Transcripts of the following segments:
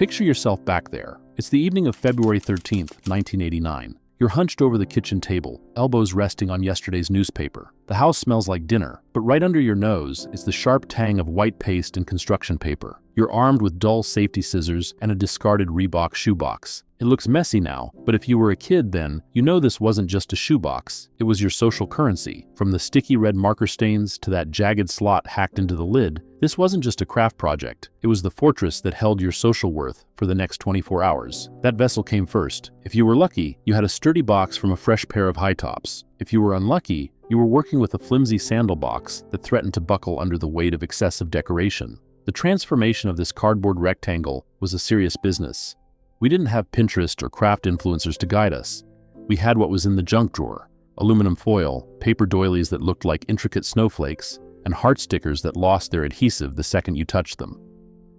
Picture yourself back there. It's the evening of February 13th, 1989. You're hunched over the kitchen table, elbows resting on yesterday's newspaper. The house smells like dinner, but right under your nose is the sharp tang of white paste and construction paper. You're armed with dull safety scissors and a discarded Reebok shoebox. It looks messy now, but if you were a kid then, you know this wasn't just a shoebox. It was your social currency. From the sticky red marker stains to that jagged slot hacked into the lid, this wasn't just a craft project. It was the fortress that held your social worth for the next 24 hours. That vessel came first. If you were lucky, you had a sturdy box from a fresh pair of high tops. If you were unlucky, you were working with a flimsy sandal box that threatened to buckle under the weight of excessive decoration. The transformation of this cardboard rectangle was a serious business. We didn't have Pinterest or craft influencers to guide us. We had what was in the junk drawer: aluminum foil, paper doilies that looked like intricate snowflakes, and heart stickers that lost their adhesive the second you touched them.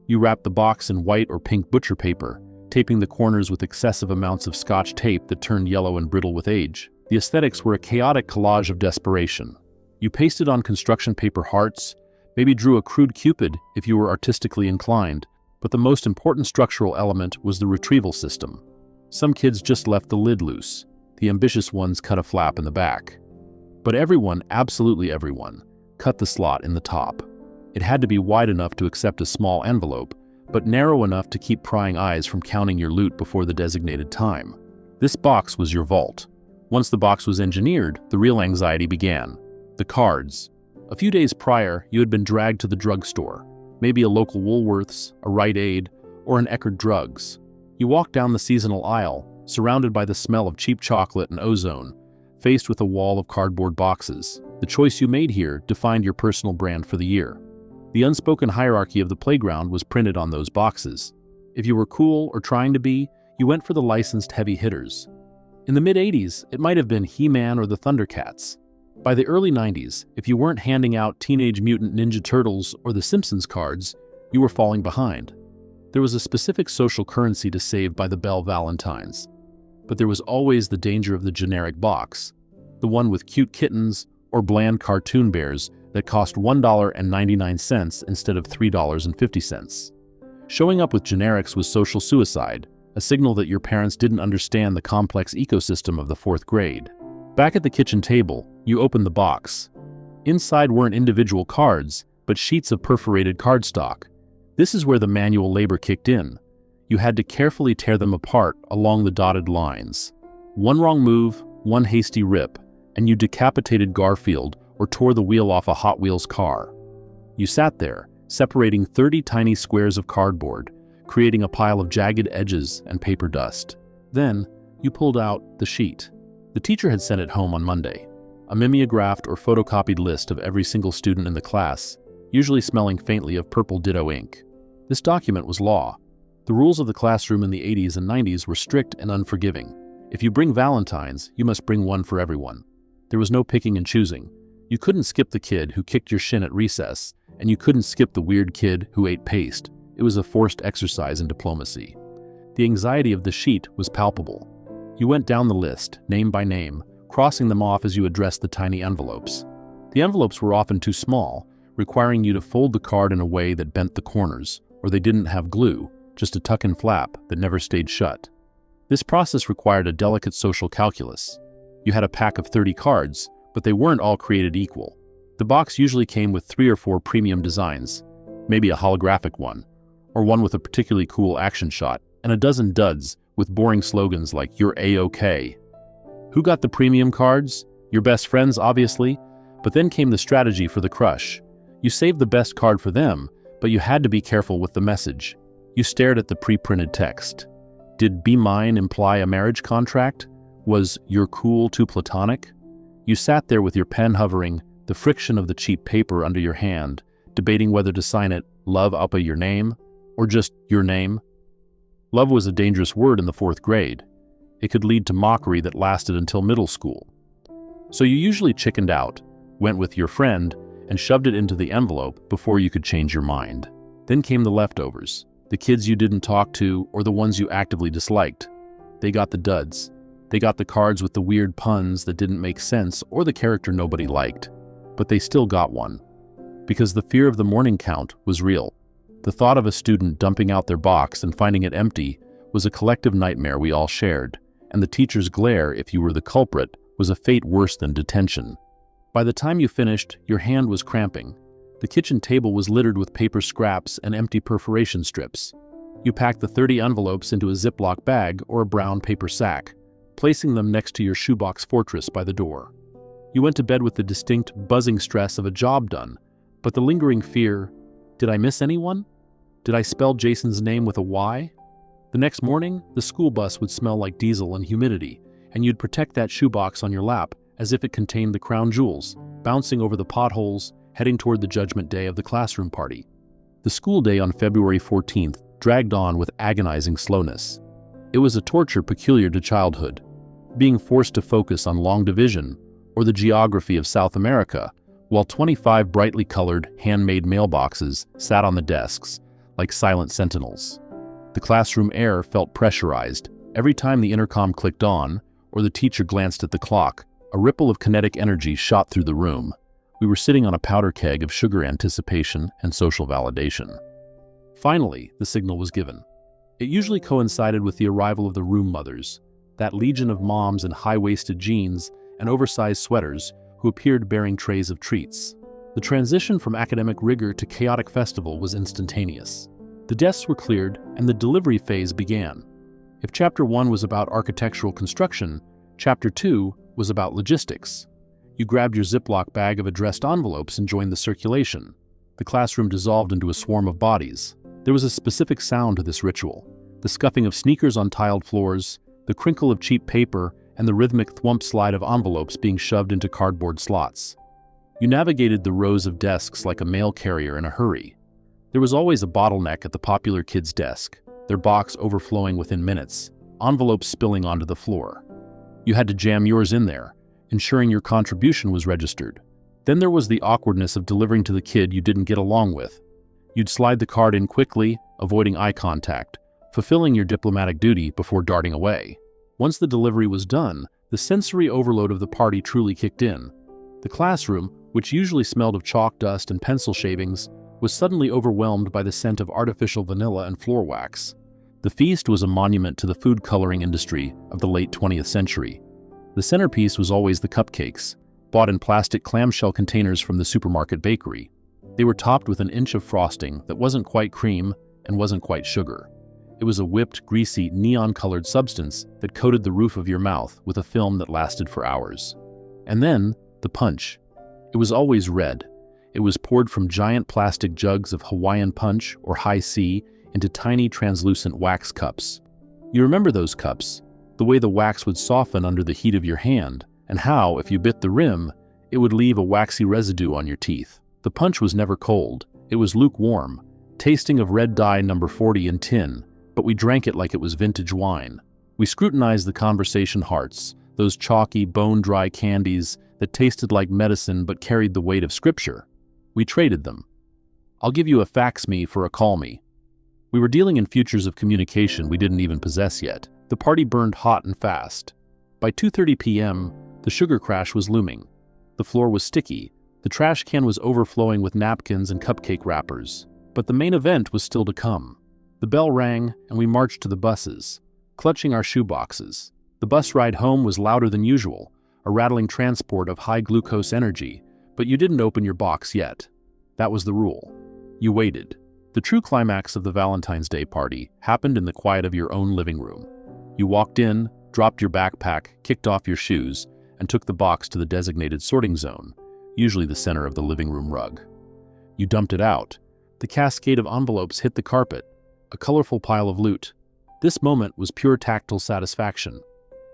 You wrapped the box in white or pink butcher paper, taping the corners with excessive amounts of Scotch tape that turned yellow and brittle with age. The aesthetics were a chaotic collage of desperation. You pasted on construction paper hearts, maybe drew a crude cupid if you were artistically inclined, but the most important structural element was the retrieval system. Some kids just left the lid loose. The ambitious ones cut a flap in the back. But everyone, absolutely everyone, cut the slot in the top. It had to be wide enough to accept a small envelope, but narrow enough to keep prying eyes from counting your loot before the designated time. This box was your vault. Once the box was engineered, the real anxiety began. The cards. A few days prior, you had been dragged to the drugstore, maybe a local Woolworths, a Rite Aid, or an Eckerd Drugs. You walked down the seasonal aisle, surrounded by the smell of cheap chocolate and ozone, faced with a wall of cardboard boxes. The choice you made here defined your personal brand for the year. The unspoken hierarchy of the playground was printed on those boxes. If you were cool or trying to be, you went for the licensed heavy hitters. In the mid-80s, it might have been He-Man or the Thundercats. By the early 90s, if you weren't handing out Teenage Mutant Ninja Turtles or the Simpsons cards, you were falling behind. There was a specific social currency to save by the Bell Valentines. But there was always the danger of the generic box, the one with cute kittens or bland cartoon bears that cost $1.99 instead of $3.50. Showing up with generics was social suicide, a signal that your parents didn't understand the complex ecosystem of the fourth grade. Back at the kitchen table, you opened the box. Inside weren't individual cards, but sheets of perforated cardstock. This is where the manual labor kicked in. You had to carefully tear them apart along the dotted lines. One wrong move, one hasty rip, and you decapitated Garfield or tore the wheel off a Hot Wheels car. You sat there, separating 30 tiny squares of cardboard, creating a pile of jagged edges and paper dust. Then, you pulled out the sheet. The teacher had sent it home on Monday, a mimeographed or photocopied list of every single student in the class, usually smelling faintly of purple Ditto ink. This document was law. The rules of the classroom in the 80s and 90s were strict and unforgiving. If you bring Valentines, you must bring one for everyone. There was no picking and choosing. You couldn't skip the kid who kicked your shin at recess, and you couldn't skip the weird kid who ate paste. It was a forced exercise in diplomacy. The anxiety of the sheet was palpable. You went down the list, name by name, crossing them off as you addressed the tiny envelopes. The envelopes were often too small, requiring you to fold the card in a way that bent the corners, or they didn't have glue, just a tuck-in flap that never stayed shut. This process required a delicate social calculus. You had a pack of 30 cards, but they weren't all created equal. The box usually came with 3 or 4 premium designs, maybe a holographic one, or one with a particularly cool action shot, and a dozen duds with boring slogans like "You're A-OK." Who got the premium cards? Your best friends, obviously, but then came the strategy for the crush. You saved the best card for them, but you had to be careful with the message. You stared at the pre-printed text. Did "Be Mine" imply a marriage contract? Was "You're cool" too platonic? You sat there with your pen hovering, the friction of the cheap paper under your hand, debating whether to sign it "Love Uppa Your Name" or just "Your Name." Love was a dangerous word in the 4th grade. It could lead to mockery that lasted until middle school. So you usually chickened out, went with your friend, and shoved it into the envelope before you could change your mind. Then came the leftovers, the kids you didn't talk to or the ones you actively disliked. They got the duds. They got the cards with the weird puns that didn't make sense or the character nobody liked. But they still got one. Because the fear of the morning count was real. The thought of a student dumping out their box and finding it empty was a collective nightmare we all shared, and the teacher's glare, if you were the culprit, was a fate worse than detention. By the time you finished, your hand was cramping. The kitchen table was littered with paper scraps and empty perforation strips. You packed the 30 envelopes into a Ziploc bag or a brown paper sack, placing them next to your shoebox fortress by the door. You went to bed with the distinct, buzzing stress of a job done, but the lingering fear, did I miss anyone? Did I spell Jason's name with a Y? The next morning, the school bus would smell like diesel and humidity, and you'd protect that shoebox on your lap as if it contained the crown jewels, bouncing over the potholes, heading toward the judgment day of the classroom party. The school day on February 14th dragged on with agonizing slowness. It was a torture peculiar to childhood, being forced to focus on long division or the geography of South America, while 25 brightly colored, handmade mailboxes sat on the desks like silent sentinels. The classroom air felt pressurized. Every time the intercom clicked on or the teacher glanced at the clock, a ripple of kinetic energy shot through the room. We were sitting on a powder keg of sugar anticipation and social validation. Finally, the signal was given. It usually coincided with the arrival of the room mothers, that legion of moms in high-waisted jeans and oversized sweaters who appeared bearing trays of treats. The transition from academic rigor to chaotic festival was instantaneous. The desks were cleared and the delivery phase began. If Chapter 1 was about architectural construction, Chapter 2 was about logistics. You grabbed your Ziploc bag of addressed envelopes and joined the circulation. The classroom dissolved into a swarm of bodies. There was a specific sound to this ritual: the scuffing of sneakers on tiled floors, the crinkle of cheap paper, and the rhythmic thwump slide of envelopes being shoved into cardboard slots. You navigated the rows of desks like a mail carrier in a hurry. There was always a bottleneck at the popular kid's desk, their box overflowing within minutes, envelopes spilling onto the floor. You had to jam yours in there, ensuring your contribution was registered. Then there was the awkwardness of delivering to the kid you didn't get along with. You'd slide the card in quickly, avoiding eye contact, fulfilling your diplomatic duty before darting away. Once the delivery was done, the sensory overload of the party truly kicked in. The classroom, which usually smelled of chalk dust and pencil shavings, was suddenly overwhelmed by the scent of artificial vanilla and floor wax. The feast was a monument to the food coloring industry of the late 20th century. The centerpiece was always the cupcakes, bought in plastic clamshell containers from the supermarket bakery. They were topped with an inch of frosting that wasn't quite cream and wasn't quite sugar. It was a whipped, greasy, neon-colored substance that coated the roof of your mouth with a film that lasted for hours. And then, the punch. It was always red. It was poured from giant plastic jugs of Hawaiian punch or high C into tiny translucent wax cups. You remember those cups, the way the wax would soften under the heat of your hand, and how, if you bit the rim, it would leave a waxy residue on your teeth. The punch was never cold. It was lukewarm, tasting of red dye number 40 in tin, but we drank it like it was vintage wine. We scrutinized the conversation hearts, those chalky, bone-dry candies that tasted like medicine but carried the weight of scripture. We traded them. I'll give you a fax me for a call me. We were dealing in futures of communication we didn't even possess yet. The party burned hot and fast. By 2:30 p.m., the sugar crash was looming. The floor was sticky. The trash can was overflowing with napkins and cupcake wrappers. But the main event was still to come. The bell rang, and we marched to the buses, clutching our shoeboxes. The bus ride home was louder than usual, a rattling transport of high-glucose energy, but you didn't open your box yet. That was the rule. You waited. The true climax of the Valentine's Day party happened in the quiet of your own living room. You walked in, dropped your backpack, kicked off your shoes, and took the box to the designated sorting zone, usually the center of the living room rug. You dumped it out. The cascade of envelopes hit the carpet, a colorful pile of loot. This moment was pure tactile satisfaction.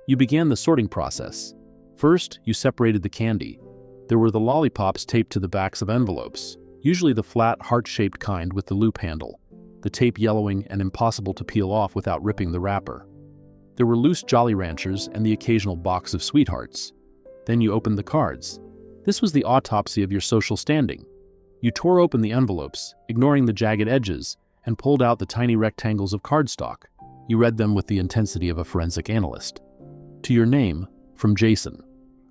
You began the sorting process. First, you separated the candy. There were the lollipops taped to the backs of envelopes, usually the flat, heart-shaped kind with the loop handle, the tape yellowing and impossible to peel off without ripping the wrapper. There were loose Jolly Ranchers and the occasional box of sweethearts. Then you opened the cards. This was the autopsy of your social standing. You tore open the envelopes, ignoring the jagged edges, and pulled out the tiny rectangles of cardstock. You read them with the intensity of a forensic analyst. To your name, from Jason.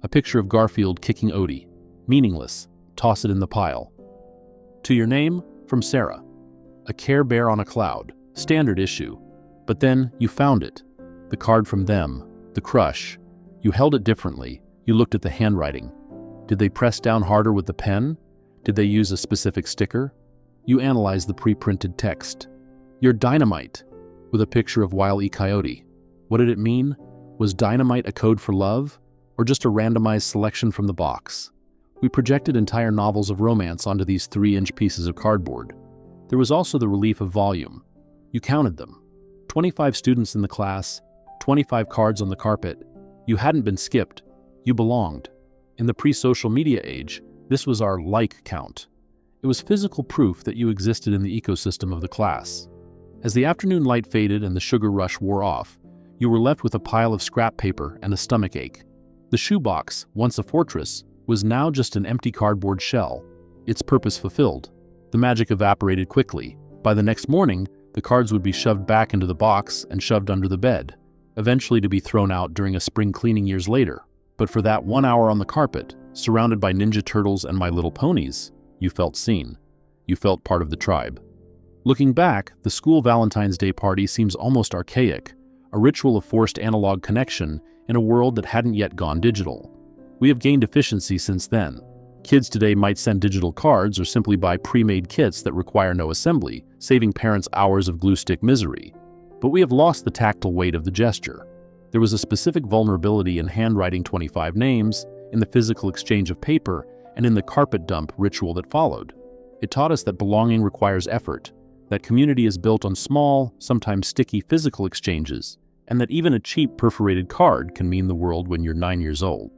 A picture of Garfield kicking Odie. Meaningless. Toss it in the pile. To your name, from Sarah. a Care Bear on a cloud, standard issue. But then you found it. The card from them, the crush. You held it differently. You looked at the handwriting. Did they press down harder with the pen? Did they use a specific sticker? You analyzed the pre-printed text. You're dynamite, with a picture of Wile E. Coyote. What did it mean? Was dynamite a code for love, or just a randomized selection from the box? We projected entire novels of romance onto these 3-inch pieces of cardboard. There was also the relief of volume. You counted them. 25 students in the class, 25 cards on the carpet. You hadn't been skipped. You belonged. In the pre-social media age, this was our like count. It was physical proof that you existed in the ecosystem of the class. As the afternoon light faded and the sugar rush wore off, you were left with a pile of scrap paper and a stomachache. The shoebox, once a fortress, was now just an empty cardboard shell, its purpose fulfilled. The magic evaporated quickly. By the next morning, the cards would be shoved back into the box and shoved under the bed, eventually to be thrown out during a spring cleaning years later. But for that 1 hour on the carpet, surrounded by Ninja Turtles and My Little Ponies, you felt seen. You felt part of the tribe. Looking back, the school Valentine's Day party seems almost archaic, a ritual of forced analog connection in a world that hadn't yet gone digital. We have gained efficiency since then. Kids today might send digital cards or simply buy pre-made kits that require no assembly, saving parents hours of glue stick misery. But we have lost the tactile weight of the gesture. There was a specific vulnerability in handwriting 25 names, in the physical exchange of paper, and in the carpet dump ritual that followed. It taught us that belonging requires effort, that community is built on small, sometimes sticky physical exchanges, and that even a cheap perforated card can mean the world when you're 9 years old.